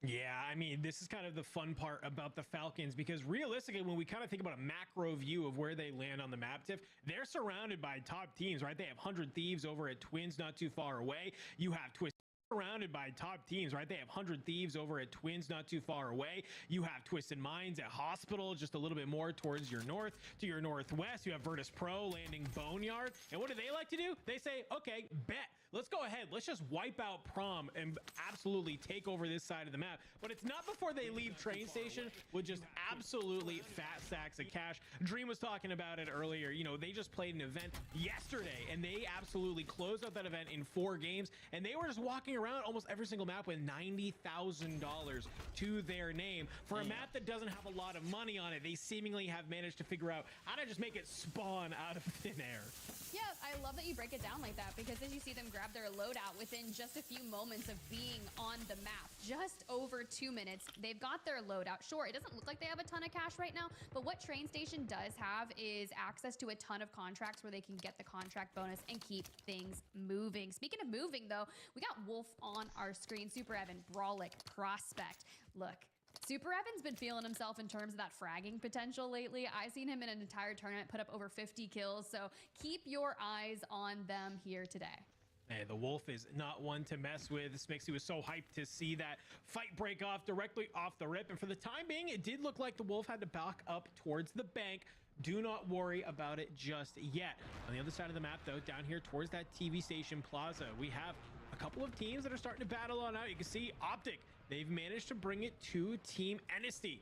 Yeah, I mean, this is kind of the fun part about the Falcons, because realistically, when we kind of think about a macro view of where they land on the map, Tiff, they're surrounded by top teams, right? They have 100 Thieves over at Twins, not too far away. You have Twist surrounded by top teams, right? They have 100 Thieves over at Twins, not too far away. You have Twisted Minds at Hospital, just a little bit more towards your north. To your northwest, you have Virtus Pro landing Boneyard. And what do they like to do? They say, okay, bet. Let's go ahead. Let's just wipe out Prom and absolutely take over this side of the map. But it's not before they leave train station with just absolutely fat stacks of cash. Dream was talking about it earlier. You know, they just played an event yesterday and they absolutely closed out that event in 4 games. And they were just walking around almost every single map with $90,000 to their name. For a map that doesn't have a lot of money on it, they seemingly have managed to figure out how to just make it spawn out of thin air. Yeah, I love that you break it down like that, because as you see them grab their loadout within just a few moments of being on the map, just over 2 minutes, they've got their loadout. Sure, it doesn't look like they have a ton of cash right now, but what Train Station does have is access to a ton of contracts where they can get the contract bonus and keep things moving. Speaking of moving, though, we got Wolf on our screen. Super Evan, Brawlic, Prospect. Look, Super Evan's been feeling himself in terms of that fragging potential lately. I've seen him in an entire tournament put up over 50 kills, so keep your eyes on them here today. Hey, the Wolf is not one to mess with. This makes me was so hyped to see that fight break off directly off the rip. And for the time being, it did look like the Wolf had to back up towards the bank. Do not worry about it just yet. On the other side of the map, though, down here towards that TV station plaza, we have a couple of teams that are starting to battle on out. You can see Optic. They've managed to bring it to Team Amnesty.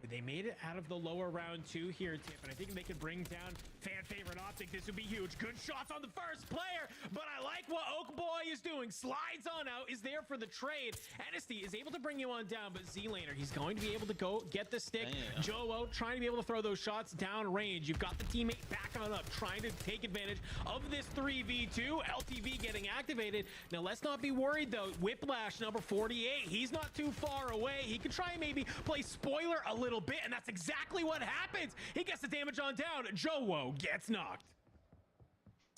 They made it out of the lower round 2 here, Tip, and I think they could bring down fan favorite Optic. This would be huge. Good shots on the first player, but I like what Oak Boy is doing. Slides on out, is there for the trade. Amnesty is able to bring you on down, but Z-Laner, he's going to be able to go get the stick. Joe trying to be able to throw those shots down range. You've got the teammate back on up, trying to take advantage of this 3v2. LTV getting activated. Now, let's not be worried, though. Whiplash, number 48, he's not too far away. He could try and maybe play spoiler a little bit, and that's exactly what happens. He gets the damage on down. Joe gets knocked.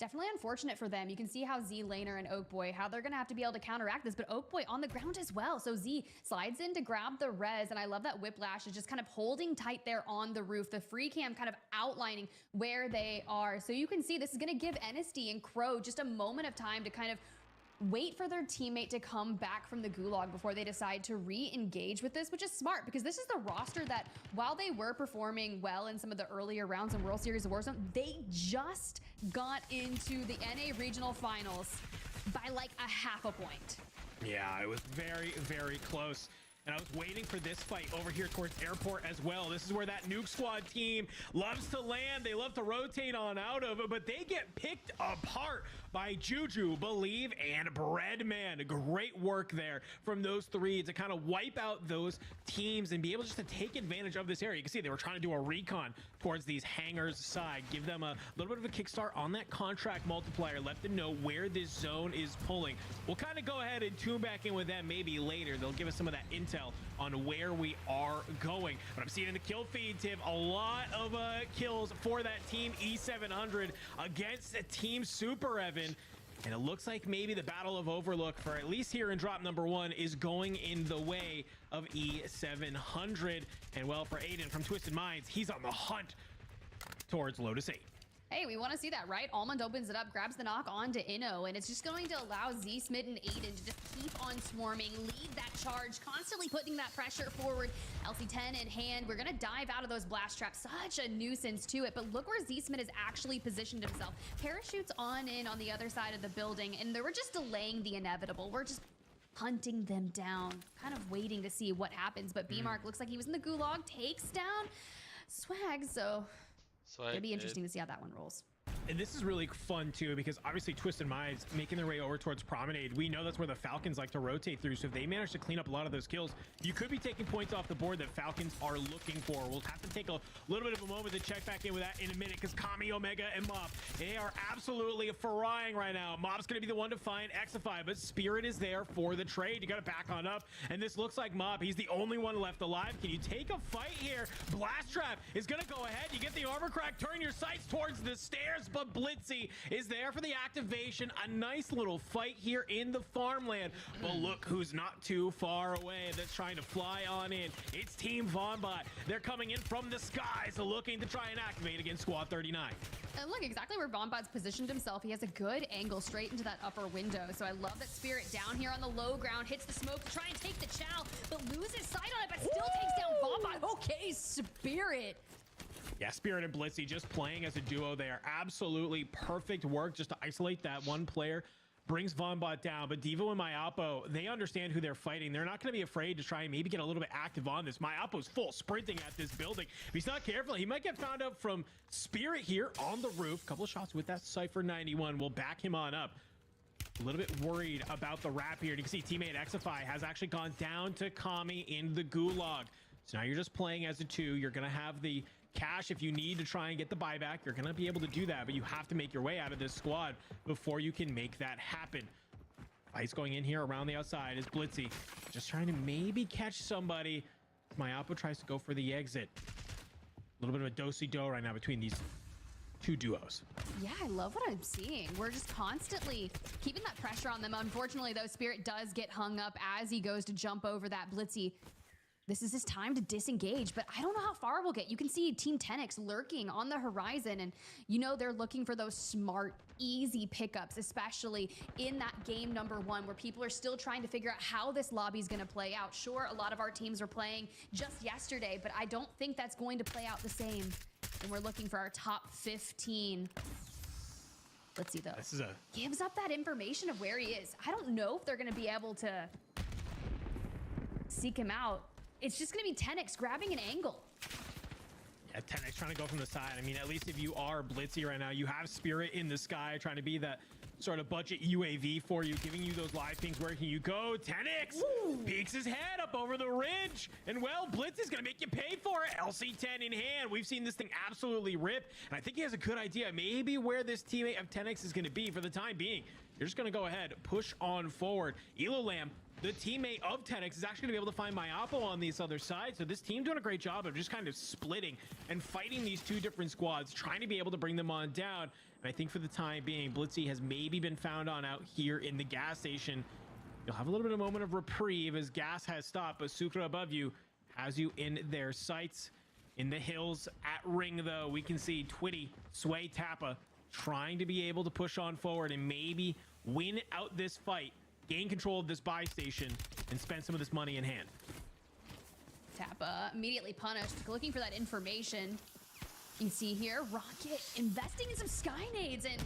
Definitely unfortunate for them. You can see how Z-Laner and Oak Boy, how they're going to have to be able to counteract this, but Oak Boy on the ground as well. So Z slides in to grab the res, and I love that Whiplash is just kind of holding tight there on the roof. The free cam kind of outlining where they are. So you can see this is going to give NSD and Crow just a moment of time to kind of wait for their teammate to come back from the gulag before they decide to re-engage with this, which is smart because this is the roster that, while they were performing well in some of the earlier rounds in World Series of Warzone, they just got into the NA Regional Finals by like a half a point. Yeah, it was very, very close. And I was waiting for this fight over here towards airport as well. This is where that Nuke Squad team loves to land. They love to rotate on out of it, but they get picked apart by Juju, Believe, and Breadman. Great work there from those 3 to kind of wipe out those teams and be able just to take advantage of this area. You can see they were trying to do a recon towards these hangars side, give them a little bit of a kickstart on that contract multiplier, let them know where this zone is pulling. We'll kind of go ahead and tune back in with them maybe later. They'll give us some of that intel on where we are going. But I'm seeing in the kill feed, Tim, a lot of kills for that team E700 against Team Super Evan. And it looks like maybe the Battle of Overlook, for at least here in drop number 1, is going in the way of E700. And well, for Aiden from Twisted Minds, he's on the hunt towards Lotus 8. Hey, we want to see that, right? Almond opens it up, grabs the knock onto Inno, and it's just going to allow Z, Smid, and Aiden to just keep on swarming, lead that charge, constantly putting that pressure forward. LC10 in hand. We're going to dive out of those blast traps. Such a nuisance to it, but look where Z, Smid has actually positioned himself. Parachutes on in on the other side of the building, and they were just delaying the inevitable. We're just hunting them down, kind of waiting to see what happens, but B-Mark looks like he was in the gulag, takes down Swag, so it'll be interesting to see how that one rolls. And this is really fun too, because obviously Twisted Minds making their way over towards Promenade. We know that's where the Falcons like to rotate through. So if they manage to clean up a lot of those kills, you could be taking points off the board that Falcons are looking for. We'll have to take a little bit of a moment to check back in with that in a minute, because Kami, Omega, and Mob, they are absolutely frying right now. Mob's going to be the one to find Exify, but Spirit is there for the trade. You got to back on up. And this looks like Mob, he's the only one left alive. Can you take a fight here? Blast Trap is going to go ahead. You get the armor crack. Turn your sights towards the stairs. but Blitzy is there for the activation. A nice little fight here in the farmland. But look who's not too far away that's trying to fly on in. It's Team Vonbot. They're coming in from the skies, looking to try and activate against Squad 39. And look exactly where Vonbot's positioned himself. He has a good angle straight into that upper window. So I love that Spirit down here on the low ground hits the smoke to try and take the chow, but loses sight on it, but still takes down Vonbot. Okay, Spirit. Yeah, Spirit and Blitzy just playing as a duo there. Absolutely perfect work just to isolate that one player. Brings Vonbot down, but Devo and Myapo, they understand who they're fighting. They're not going to be afraid to try and maybe get a little bit active on this. Myapo's full sprinting at this building. If he's not careful, he might get found out from Spirit here on the roof. Couple of shots with that Cypher 91 will back him on up. A little bit worried about the wrap here. You can see teammate Xify has actually gone down to Kami in the gulag. So now you're just playing as a two. You're going to have the cash if you need to try and get the buyback. You're going to be able to do that, but you have to make your way out of this squad before you can make that happen. Fight's going in here around the outside is Blitzy just trying to maybe catch somebody. Myapo tries to go for the exit. A little bit of a do-si-do right now between these two duos. Yeah, I love what I'm seeing. We're just constantly keeping that pressure on them. Unfortunately, though, Spirit does get hung up as he goes to jump over that Blitzy. This is his time to disengage, but I don't know how far we'll get. You can see Team 10X lurking on the horizon, and you know they're looking for those smart, easy pickups, especially in that game number one, where people are still trying to figure out how this lobby is going to play out. Sure, a lot of our teams were playing just yesterday, but I don't think that's going to play out the same. And we're looking for our top 15. Let's see, though. This is gives up that information of where he is. I don't know if they're going to be able to seek him out. It's just going to be 10X grabbing an angle. Yeah, 10X trying to go from the side. I mean, at least if you are Blitzy right now, you have Spirit in the sky trying to be that sort of budget UAV for you, giving you those live pings. Where can you go? 10X peeks his head up over the ridge. And, well, Blitz is going to make you pay for it. LC-10 in hand. We've seen this thing absolutely rip. And I think he has a good idea maybe where this teammate of 10X is going to be for the time being. You're just going to go ahead, push on forward. Elo Lamb, the teammate of 10X, is actually going to be able to find Myapo on this other side. So this team doing a great job of just kind of splitting and fighting these two different squads, trying to be able to bring them on down. And I think for the time being, Blitzy has maybe been found on out here in the gas station. You'll have a little bit of a moment of reprieve as gas has stopped, but Sucre above you has you in their sights. In the hills at Ring, though, we can see Twitty, Sway, Tappa trying to be able to push on forward and maybe win out this fight, gain control of this buy station, and spend some of this money in hand. Tappa immediately punished, looking for that information. You can see here, Rocket investing in some sky nades, and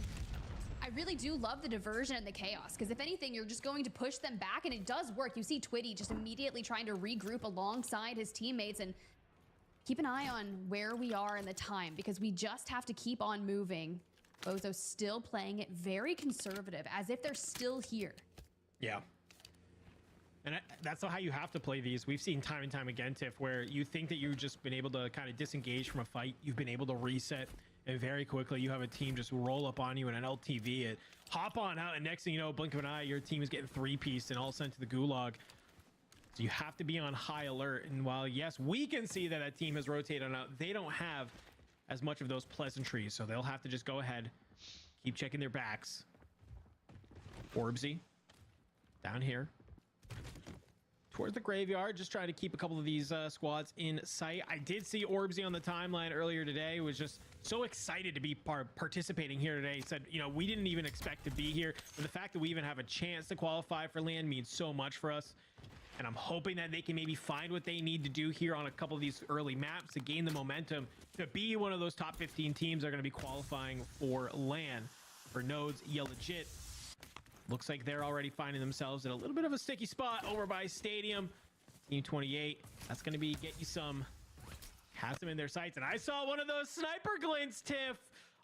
I really do love the diversion and the chaos, because if anything, you're just going to push them back, and it does work. You see Twitty just immediately trying to regroup alongside his teammates, and keep an eye on where we are in the time, because we just have to keep on moving. Bozo's still playing it very conservative, as if they're still here. Yeah. And that's how you have to play these. We've seen time and time again, Tiff, where you think that you've just been able to kind of disengage from a fight. You've been able to reset, and very quickly you have a team just roll up on you in an LTV. It hop on out, and next thing you know, blink of an eye, your team is getting three-pieced and all sent to the gulag. So you have to be on high alert. And while, yes, we can see that that team has rotated on out, they don't have as much of those pleasantries. So they'll have to just go ahead, keep checking their backs. Orbsy down here towards the graveyard, just trying to keep a couple of these squads in sight. I did see Orbsy on the timeline earlier today. Was just so excited to be participating here today. He said, you know, we didn't even expect to be here, but the fact that we even have a chance to qualify for LAN means so much for us. And I'm hoping that they can maybe find what they need to do here on a couple of these early maps to gain the momentum to be one of those top 15 teams that are going to be qualifying for LAN. For Nodes, yeah, legit. Looks like they're already finding themselves in a little bit of a sticky spot over by Stadium. Team 28, that's going to be get you some. Has them in their sights. And I saw one of those sniper glints, Tiff.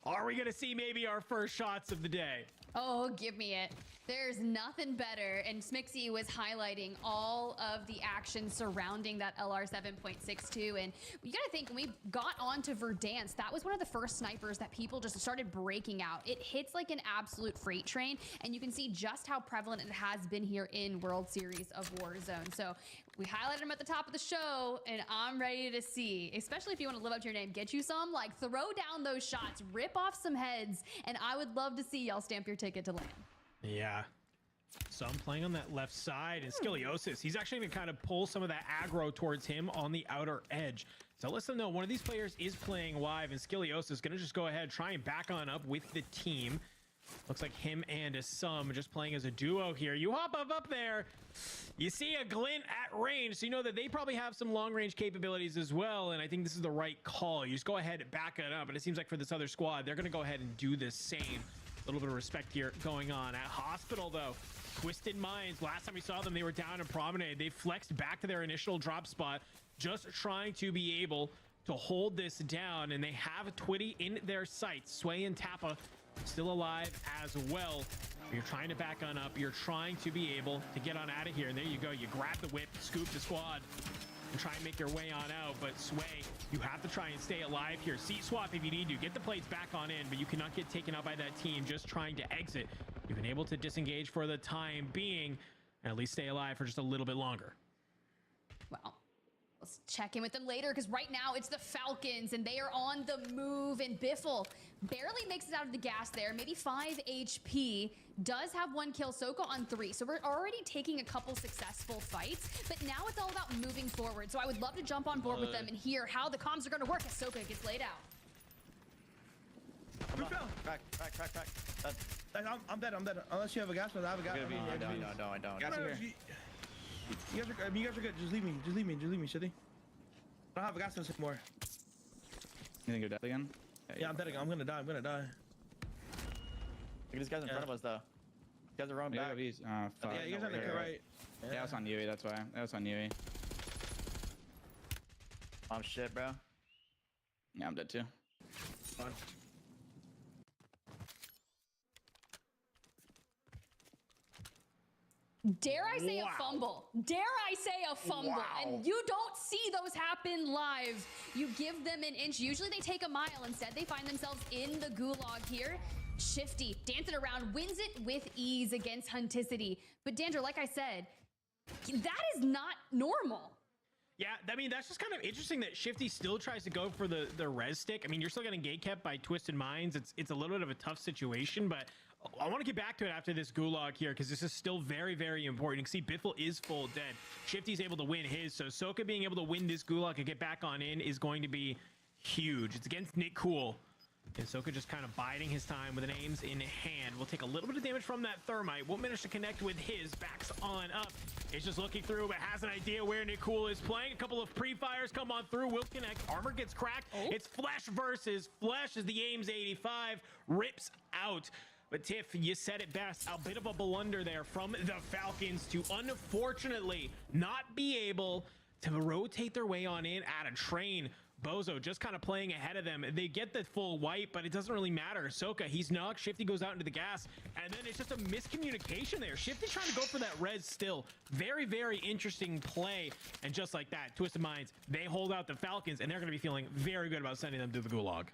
Are we going to see maybe our first shots of the day? Oh, give me it. There's nothing better. And Smixy was highlighting all of the action surrounding that LR 7.62. And you got to think, when we got onto Verdansk, that was one of the first snipers that people just started breaking out. It hits like an absolute freight train. And you can see just how prevalent it has been here in World Series of Warzone. So we highlighted him at the top of the show, and I'm ready to see, especially if you want to live up to your name, get you some, like throw down those shots, rip off some heads, and I would love to see y'all stamp your ticket to land. Yeah. So I'm playing on that left side, and Skiliosis, he's actually going to kind of pull some of that aggro towards him on the outer edge. So let them know one of these players is playing live, and Skiliosis is going to just go ahead, try and back on up with the team. Looks like him and Assum just playing as a duo here. You hop up there, you see a glint at range, so you know that they probably have some long range capabilities as well, and I think this is the right call. You just go ahead and back it up, and it seems like for this other squad, they're going to go ahead and do the same. A little bit of respect here going on at Hospital, though. Twisted Minds, last time we saw them, they were down in Promenade. They flexed back to their initial drop spot, just trying to be able to hold this down, and they have Twitty in their sights. Sway and Tappa still alive as well. You're trying to back on up. You're trying to be able to get on out of here, and there you go. You grab the whip, scoop the squad, and try and make your way on out. But Sway, you have to try and stay alive here. Seat swap if you need to. Get the plates back on in, but you cannot get taken out by that team just trying to exit. You've been able to disengage for the time being, and at least stay alive for just a little bit longer. Well, let's check in with them later, because right now it's the Falcons, and they are on the move, and Biffle barely makes it out of the gas there. Maybe 5 HP. Does have 1 kill. Soko on 3. So we're already taking a couple successful fights, but now it's all about moving forward. So I would love to jump on board with them and hear how the comms are going to work as Soko gets laid out. Crack. I'm dead. Unless you have a gas mask, I have a gas mask. I don't. Gas here. You guys are good. Just leave me, City. I don't have a gas mask anymore. You think you're dead again? Yeah, I'm dead again. I'm gonna die. Look at these guys in front of us, though. These guys are running back. Yeah, you guys are on the right. Yeah, it's on Yui, that's why. That was on Yui. I'm shit, bro. Yeah, I'm dead too. Fine. Dare I say a fumble? Dare I say a fumble? Wow. And you don't see those happen live. You give them an inch. Usually they take a mile. Instead, they find themselves in the gulag here. Shifty, dancing around, wins it with ease against Hunticity. But Dandra, like I said, that is not normal. Yeah, I mean, that's just kind of interesting that Shifty still tries to go for the res stick. I mean, you're still getting gate kept by Twisted Minds. It's a little bit of a tough situation, but I want to get back to it after this gulag here, because this is still very, very important. You can see Biffle is full dead. Shifty's able to win his, so Soka being able to win this gulag and get back on in is going to be huge. It's against Nick Cool, and Soka just kind of biding his time with an aims in hand. We'll take a little bit of damage from that thermite. Won't manage to connect with his. Backs on up. It's just looking through, but has an idea where Nick Cool is playing. A couple of pre-fires come on through. Will connect. Armor gets cracked. It's Flesh versus Flesh as the aims 85 rips out. But Tiff, you said it best. A bit of a blunder there from the Falcons to unfortunately not be able to rotate their way on in at a train. Bozo just kind of playing ahead of them. They get the full wipe, but it doesn't really matter. Soka, he's knocked. Shifty goes out into the gas, and then it's just a miscommunication there. Shifty's trying to go for that res still. Very, very interesting play. And just like that, Twisted Minds, they hold out the Falcons, and they're going to be feeling very good about sending them to the gulag.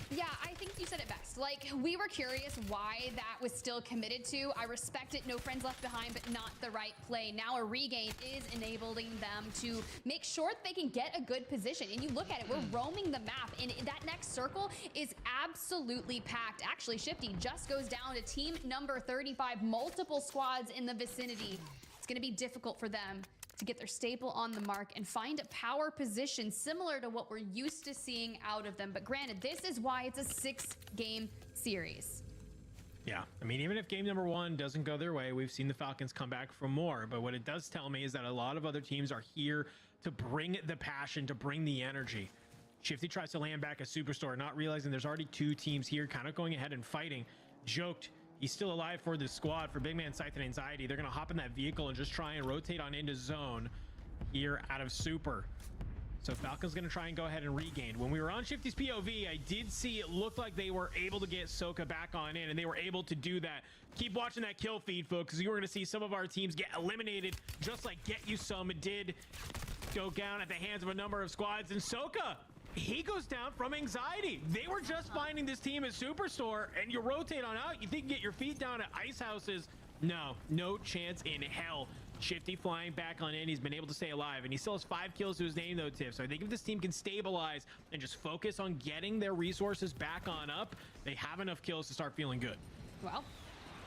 Yeah, I think you said it best. Like, we were curious why that was still committed to. I respect it, no friends left behind, but not the right play. Now a regain is enabling them to make sure that they can get a good position. And you look at it, we're roaming the map, and that next circle is absolutely packed. Actually, Shifty just goes down to team number 35, multiple squads in the vicinity. It's gonna be difficult for them to get their staple on the mark and find a power position similar to what we're used to seeing out of them. But granted, this is why it's a 6-game series. Yeah, I mean, even if game number 1 doesn't go their way, we've seen the Falcons come back for more. But what it does tell me is that a lot of other teams are here to bring the passion, to bring the energy. Shifty tries to land back a Superstore, not realizing there's already 2 teams here kind of going ahead and fighting. Joked, he's still alive for this squad. For Big Man Scythe and Anxiety, they're going to hop in that vehicle and just try and rotate on into zone here out of Super. So Falcon's going to try and go ahead and regain. When we were on Shifty's POV, I did see it looked like they were able to get Soka back on in, and they were able to do that. Keep watching that kill feed, folks, because you were going to see some of our teams get eliminated, just like Get You Some did go down at the hands of a number of squads. And Soka, he goes down from anxiety. They were just finding this team at Superstore, and you rotate on out. You think you get your feet down at Ice Houses. No chance in hell. Shifty flying back on in. He's been able to stay alive, and he still has 5 kills to his name though, Tiff. So I think if this team can stabilize and just focus on getting their resources back on up, they have enough kills to start feeling good. Well,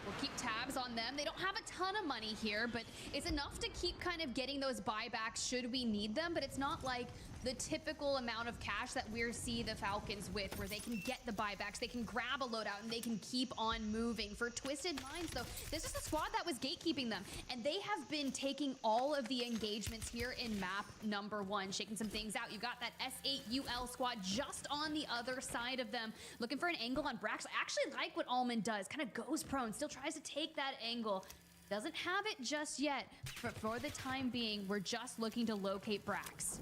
we'll keep tabs on them. They don't have a ton of money here, but it's enough to keep kind of getting those buybacks should we need them. But it's not like the typical amount of cash that we see the Falcons with, where they can get the buybacks, they can grab a loadout, and they can keep on moving. For Twisted Minds, though, this is the squad that was gatekeeping them, and they have been taking all of the engagements here in map number 1, shaking some things out. You got that S8UL squad just on the other side of them, looking for an angle on Brax. I actually like what Allman does, kind of goes prone, still tries to take that angle. Doesn't have it just yet, but for the time being, we're just looking to locate Brax.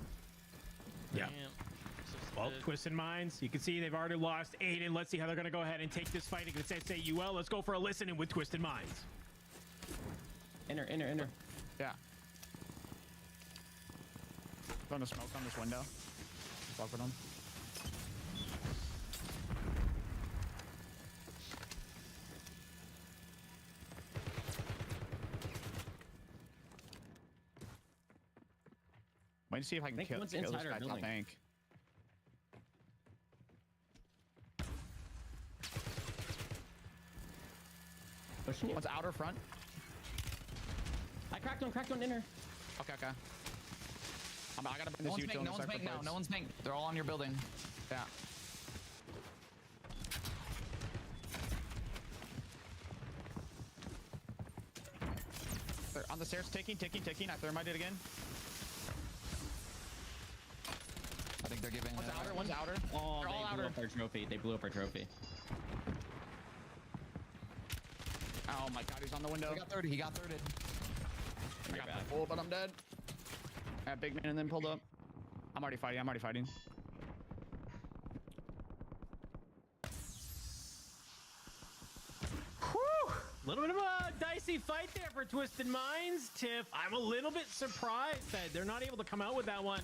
Yeah. Well, Twisted Minds, you can see they've already lost Aiden. Let's see how they're going to go ahead and take this fight against SAUL. Let's go for a listen in with Twisted Minds. Inner. Yeah. Throwing a smoke on this window. Fuck with him. Wait to see if I can kill one's this inside our guy top building. tank. Pushing you. One's outer front. I cracked one inner. Okay. I gotta bring No this one's util bank, no one's in the bank now. plates. No one's bank. They're all on your building. Yeah. They're on the stairs, ticking. I thermite it again. I think they're giving. One's outer. Oh, They're all they blew outer. up our trophy. They blew up our trophy. Oh my god, he's on the window. He got 30. He got 30. I got the full, but I'm dead. I had big man and then pulled up. I'm already fighting. Whew! A little bit of a dicey fight there for Twisted Minds, Tiff. I'm a little bit surprised that they're not able to come out with that one.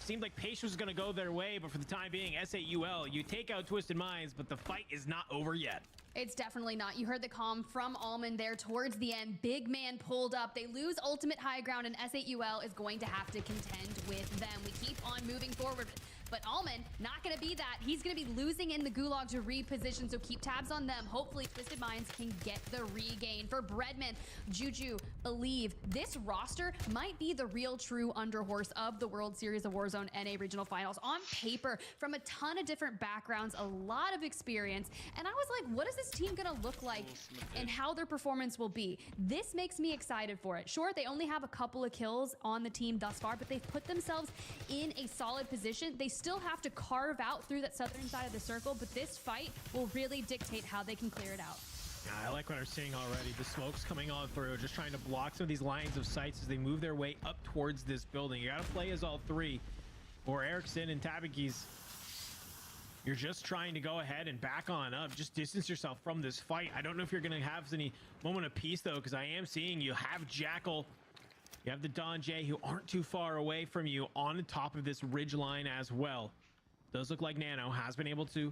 Seemed like Pace was going to go their way, but for the time being, SAUL, you take out Twisted Minds, but the fight is not over yet. It's definitely not. You heard the comm from Allman there towards the end. Big man pulled up. They lose ultimate high ground, and S8UL is going to have to contend with them. We keep on moving forward. But Allman, not going to be that. He's going to be losing in the gulag to reposition, so keep tabs on them. Hopefully, Twisted Minds can get the regain. For Breadman, Juju, Believe, this roster might be the real true underhorse of the World Series of Warzone NA Regional Finals. On paper, from a ton of different backgrounds, a lot of experience. And I was like, what is this team going to look like and how their performance will be? This makes me excited for it. Sure, they only have a couple of kills on the team thus far, but they've put themselves in a solid position. They still have to carve out through that southern side of the circle, but this fight will really dictate how they can clear it out. Yeah, I like what I'm seeing already. The smoke's coming on through, just trying to block some of these lines of sights as they move their way up towards this building. You got to play as all three, or Erickson and Tabakis. You're just trying to go ahead and back on up. Just distance yourself from this fight. I don't know if you're going to have any moment of peace, though, because I am seeing you have Jackal. You have the Don J, who aren't too far away from you on the top of this ridge line as well. Does look like Nano has been able to